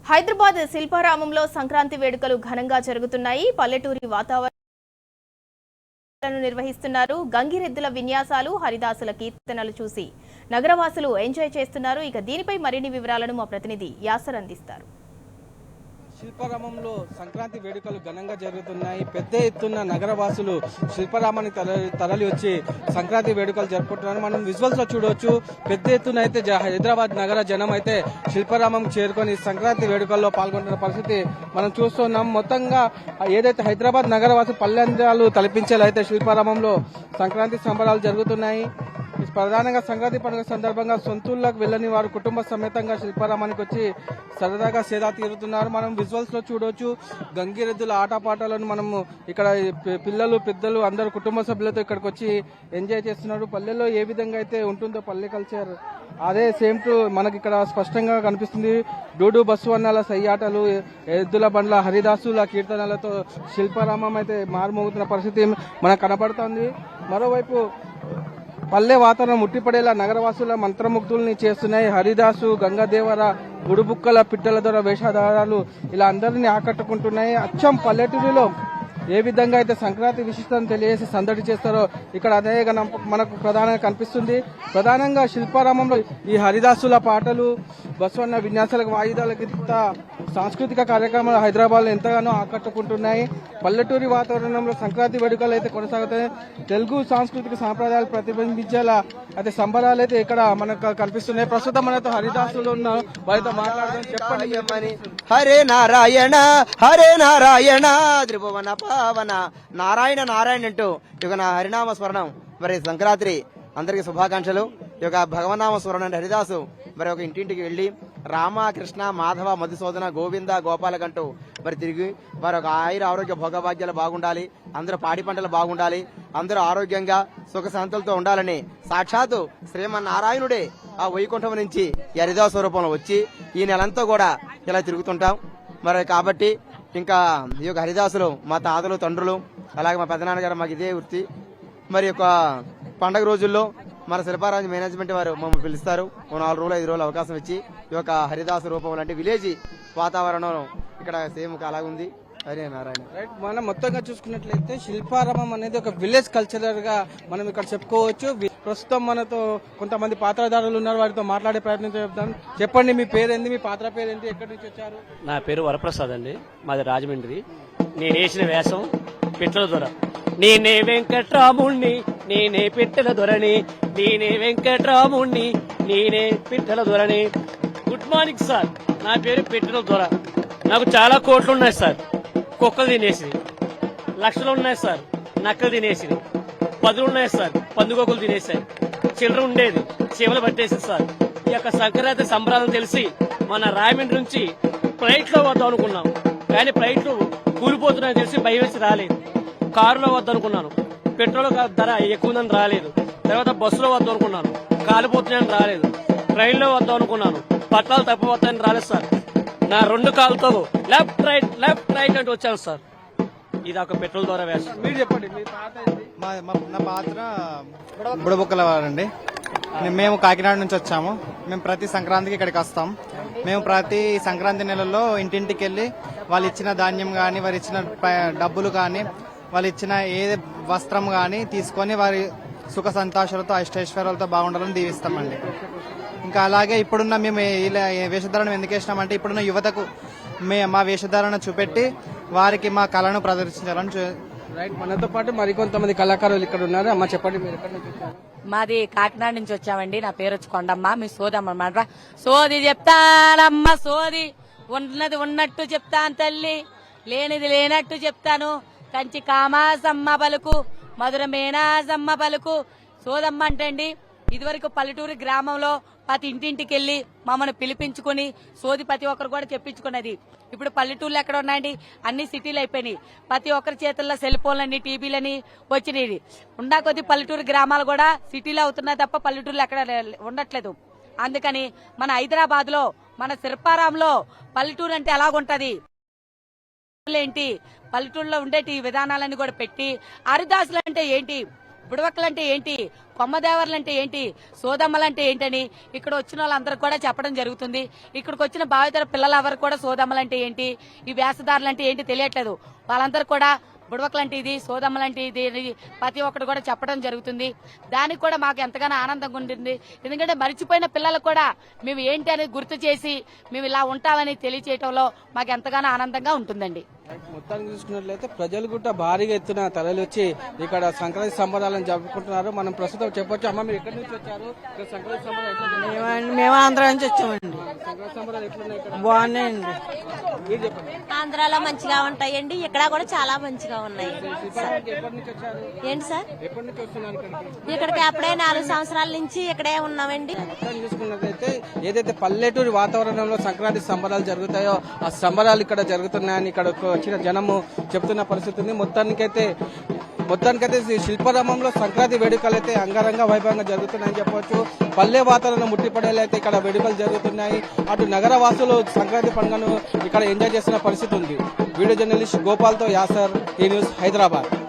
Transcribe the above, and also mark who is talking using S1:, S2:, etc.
S1: హైదరాబాద్ శిల్పారామంలో సంక్రాంతి వేడుకలు ఘనంగా జరుగుతున్నాయి. పల్లెటూరి వాతావరణం నిర్వహిస్తున్నారు. గంగిరెద్దుల విన్యాసాలు, హరిదాసుల కీర్తనలు చూసి నగరవాసులు ఎంజాయ్ చేస్తున్నారు. ఇక దీనిపై మరిన్ని వివరాలను మా ప్రతినిధి యాసర్ అందిస్తారు.
S2: శిల్పారామంలో సంక్రాంతి వేడుకలు ఘనంగా జరుగుతున్నాయి. పెద్ద ఎత్తున నగరవాసులు శిల్పారామాన్ని తరలి వచ్చి సంక్రాంతి వేడుకలు జరుపుకుంటున్నారు. మనం విజువల్స్ లో చూడవచ్చు. పెద్ద ఎత్తున అయితే హైదరాబాద్ నగర జనం అయితే శిల్పారామం చేరుకొని సంక్రాంతి వేడుకల్లో పాల్గొంటున్న పరిస్థితి మనం చూస్తున్నాం. మొత్తంగా ఏదైతే హైదరాబాద్ నగరవాసులు పల్లెంజాలు తలపించేలా అయితే శిల్పారామంలో సంక్రాంతి సంబరాలు జరుగుతున్నాయి. ప్రధానంగా సంక్రాంతి పండుగ సందర్భంగా సొంతూళ్లకు వెళ్లని వారు కుటుంబ సమేతంగా శిల్పారామానికి వచ్చి సరదాగా సేదా తీరుతున్నారు. మనం విజువల్స్ లో చూడవచ్చు. గంగిరెద్దుల ఆటపాటలను మనము ఇక్కడ పిల్లలు పెద్దలు అందరు కుటుంబ సభ్యులతో ఇక్కడికి వచ్చి ఎంజాయ్ చేస్తున్నారు. పల్లెల్లో ఏ విధంగా అయితే ఉంటుందో పల్లె కల్చర్ అదే సేమ్ టు మనకి ఇక్కడ స్పష్టంగా కనిపిస్తుంది. డూడు బస్సు అన్నాల సయ్యాటలు, ఎద్దుల బండ్ల హరిదాసుల కీర్తనలతో శిల్పారామం అయితే మారుమోగుతున్న పరిస్థితి మనకు కనబడుతోంది. మరోవైపు పల్లె వాతావరణం ముట్టిపడేలా నగరవాసుల మంత్రముగ్ధుల్ని చేస్తున్నాయి. హరిదాసు, గంగాదేవర, గుడుబుక్కల పిట్టల ద్వారా వేషధారాలు ఇలా అందరినీ ఆకట్టుకుంటున్నాయి. అచ్చం పల్లెటూరిలో ఏ విధంగా అయితే సంక్రాంతి విశిష్టతను తెలియజేసి సందడి చేస్తారో ఇక్కడ అదే మనకు ప్రధానంగా కనిపిస్తుంది. ప్రధానంగా శిల్పారామంలో ఈ హరిదాసుల పాటలు, బసవన్న విన్యాసాలకు, వాయిదాలకి సాంస్కృతిక కార్యక్రమాలు హైదరాబాద్ లో ఎంతగానో ఆకట్టుకుంటున్నాయి. పల్లెటూరి వాతావరణంలో సంక్రాంతి వేడుకలు అయితే కొనసాగుతాయి. తెలుగు సాంస్కృతిక సాంప్రదాయాలు ప్రతిబింబించేలా అయితే సంబరాలు అయితే ఇక్కడ మనకు కనిపిస్తున్నాయి. ప్రస్తుతం మనతో హరిదాసులు ఉన్న వారితో మాట్లాడదాం. చెప్పండి.
S3: హరే నారాయణ హరే నారాయణ త్రిభువన పావన నారాయణ నారాయణ అంటూ ఇక నా హరినామ స్మరణం. మరి సంక్రాంతి అందరికి శుభాకాంక్షలు. ఈ యొక్క భగవన్నామ స్మరణ హరిదాసు మరి ఒక ఇంటింటికి వెళ్లి రామ, కృష్ణ, మాధవ, మధుసూదన, గోవింద, గోపాలకంటూ మరి తిరిగి మరి ఒక ఆరోగ్య భోగభాగ్యాలు బాగుండాలి, అందరూ పాడి పంటలు బాగుండాలి, అందరూ ఆరోగ్యంగా సుఖశాంతులతో ఉండాలని సాక్షాత్తు శ్రీమన్నారాయణుడే ఆ వైకుంఠం నుంచి ఈ హరిదాసు స్వరూపంలో వచ్చి ఈ నెలంతా కూడా ఇలా తిరుగుతుంటాం. మరి కాబట్టి ఇంకా ఈ యొక్క హరిదాసులు మా తాతలు, తండ్రులు, అలాగే మా పెద్దనాన్నగారు మాకు ఇదే వృత్తి. మరి యొక్క పండగ రోజుల్లో మన శిల్పారాజు మేనేజ్మెంట్ వారు మమ్మల్ని పిలుస్తారు. 4 రోజులు 5 రోజులు అవకాశం ఇచ్చి ఈ యొక్క హరిదాసు రూపం లాంటి విలేజ్ వాతావరణం ఇక్కడ సేమ్ అలాగుంది. హరే నారాయణ.
S2: రైట్. మనం మొత్తంగా చూసుకున్నట్లయితే శిల్పారామం అనేది ఒక విలేజ్ కల్చరల్ గా మనం ఇక్కడ చెప్పుకోవచ్చు. ప్రస్తుతం మనతో కొంతమంది పాత్రధారులు ఉన్నారు. వారితో మాట్లాడే ప్రయత్నం చేద్దాం. చెప్పండి, మీ పేరేంది, మీ పాత్ర పేరేంటి, ఎక్కడి నుంచి వచ్చారు?
S4: నా పేరు వరప్రసాద్ అండి, మాది రాజమండ్రి. నేను వేసిన వేషం పిట్టల దొర. నేనే వెంకట్రాముణ్ణి, నేనే పిట్టల దొరని, నేనే వెంకట్రాముణ్ణి, నేనే పిట్టల దొరని. గుడ్ మార్నింగ్ సార్, నా పేరు పిట్టల దొర. నాకు చాలా కోట్లు ఉన్నాయి సార్. కుక్కలు తినేసి, లక్షలు ఉన్నాయి సార్, నక్కలు తినేసి, 10 ఉన్నాయి సార్, పందుకోకులు తినేసాయి. చిల్లర ఉండేది, చీమలు పట్టేసింది సార్. ఈ యొక్క సంక్రాంతి సంబరాలను తెలిసి మన రాయమండ్రి నుంచి ఫ్లైట్ లో వద్దాం అనుకున్నాం, కానీ ఫ్లైట్లు కూలిపోతున్నాయని తెలిసి భయం వేసి రాలేదు. కారులో వద్దనుకున్నాను, పెట్రోల్ ధర ఎక్కువదని రాలేదు. తర్వాత బస్సులో వద్దాం అనుకున్నాను, కాలిపోతున్నాయని రాలేదు. ట్రైన్లో వద్దాం అనుకున్నాను, పట్టాలు తప్పిపోతాయని రాలేదు సార్. నా 2 కాళ్ళతో లెఫ్ట్ రైట్ అంటూ వచ్చాను సార్. ఇది ఒక పెట్రోల్ ద్వారా వేస్తాను.
S2: మీరు చెప్పండి, మీ పాత్ర ఏంటి?
S5: నా పాత్ర బుడబుక్కల వారండి. మేము కాకినాడ నుంచి వచ్చాము. మేము ప్రతి సంక్రాంతికి ఇక్కడికి వస్తాం. మేము ప్రతి సంక్రాంతి నెలలో ఇంటింటికి వెళ్ళి వాళ్ళు ఇచ్చిన ధాన్యం కానీ, వారు ఇచ్చిన డబ్బులు కానీ, వాళ్ళు ఇచ్చిన ఏ వస్త్రం కానీ తీసుకొని వారి సుఖ సంతోషాలతో అష్టైశ్వర్యాలతో బాగుండాలని దీవిస్తామండి. ఇంకా అలాగే ఇప్పుడున్న మేము ఇలా వేషధారణ ఎందుకు వేసినామంటే ఇప్పుడున్న యువతకు మా వేషధారణ చూపెట్టి వారికి మా కళను ప్రదర్శించాలని.
S2: రైట్. మనతో పాటు మరికొంతమంది కళాకారులు ఇక్కడ ఉన్నారు. అమ్మ చెప్పండి, మీరు ఎక్కడి నుంచి వచ్చారు?
S6: మాది కాకినాడ నుంచి వచ్చామండి. నా పేరు వచ్చి కొండమ్మ. మీ సోదమ్మ అనమాట. సోది చెప్తానమ్మ, సోది ఉన్నది ఉన్నట్టు చెప్తాను తల్లి, లేనిది లేనట్టు చెప్తాను. కంచి కామాసమ్మ పలుకు, మధుర మేనాసమ్మ పలుకు. సోదమ్మ అంటండి, ఇదివరకు పల్లెటూరు గ్రామంలో ప్రతి ఇంటింటికి వెళ్లి మమ్మల్ని పిలిపించుకుని సోది ప్రతి ఒక్కరు కూడా చెప్పించుకున్నది. ఇప్పుడు పల్లెటూర్లు ఎక్కడ ఉన్నాయండి, అన్ని సిటీలు అయిపోయినాయి. ప్రతి ఒక్కరి చేతుల్లో సెల్ ఫోన్లని, టీవీలని వచ్చినాయి. ఉండా కొద్ది పల్లెటూరు గ్రామాలు కూడా సిటీలో అవుతున్నాయి తప్ప పల్లెటూర్లు ఎక్కడ ఉండట్లేదు. అందుకని మన హైదరాబాద్ లో, మన శిల్పారాంలో పల్లెటూరు అంటే ఎలాగుంటది ఏంటి, పల్లెటూరులో ఉండేటి విధానాలన్నీ కూడా పెట్టి హరిదాసులు అంటే ఏంటి, బుడవక్కలంటే ఏంటి, కొమ్మదేవర్లంటే ఏంటి, సోదమ్మలంటే ఏంటని ఇక్కడ వచ్చిన వాళ్ళందరూ కూడా చెప్పడం జరుగుతుంది. ఇక్కడికి వచ్చిన భావితర పిల్లలు ఎవరు కూడా సోదమ్మలంటే ఏంటి, ఈ వేషధారులంటే ఏంటి తెలియట్లేదు. వాళ్ళందరూ కూడా బుడవకలంటే ఇది, సోదమ్మలంటే ఇది ప్రతి ఒక్కరు కూడా చెప్పడం జరుగుతుంది. దానికి కూడా మాకు ఎంతగానో ఆనందంగా ఉంటుంది. ఎందుకంటే మరిచిపోయిన పిల్లలకు కూడా మేము ఏంటి అనేది గుర్తు చేసి మేము ఇలా ఉంటామని తెలియచేయటంలో మాకు ఎంతగానో ఆనందంగా ఉంటుందండి.
S2: మొత్తానికి చూసుకున్నట్లయితే ప్రజలు కూడా భారీగా ఎత్తున తరలి వచ్చి ఇక్కడ సంక్రాంతి సంబరాలను జరుపుకుంటున్నారు. మనం ప్రస్తుతం చెప్పొచ్చు. అమ్మ, మీరు ఎక్కడి నుంచి వచ్చారు? ఇక్కడ సంక్రాంతి సంబరాలు ఎట్లా జరుగుతున్నాయి?
S7: మేము ఆంధ్ర నుంచి వచ్చామండి.
S2: సంక్రాంతి సంబరాలు ఎట్లున్నాయి ఇక్కడ?
S7: బాగున్నాయండి.
S2: మీరు చెప్పండి.
S8: ఆంధ్రాలో మంచిగా ఉంటాయండి, ఇక్కడ కూడా చాలా మంచిగా ఉన్నాయి.
S2: శిల్పారామానికి ఎప్పటి నుంచి వచ్చారు?
S8: ఏంటి సార్?
S2: ఎప్పటి నుంచి వస్తున్నారు ఇక్కడికి?
S8: ఇక్కడికి అప్పుడే 4 సంవత్సరాల నుంచి ఇక్కడే ఉన్నామండి.
S2: మొత్తం చూసుకున్నట్లయితే ఏదైతే పల్లెటూరి వాతావరణంలో సంక్రాంతి సంబరాలు జరుగుతాయో ఆ సంబరాలు ఇక్కడ జరుగుతున్నాయని ఇక్కడ వచ్చిన జనము చెప్తున్న పరిస్థితి ఉంది. మొత్తానికైతే శిల్పారామంలో సంక్రాంతి వేడుకలు అయితే అంగరంగ వైభవంగా జరుగుతున్నాయని చెప్పవచ్చు. పల్లె వాతావరణం ముట్టిపడేలైతే ఇక్కడ వేడుకలు జరుగుతున్నాయి. అటు నగర వాసులు సంక్రాంతి పండుగను ఇక్కడ ఎంజాయ్ చేస్తున్న పరిస్థితి ఉంది. వీడియో జర్నలిస్ట్ గోపాల్తో యాసర్, ఈ న్యూస్, హైదరాబాద్.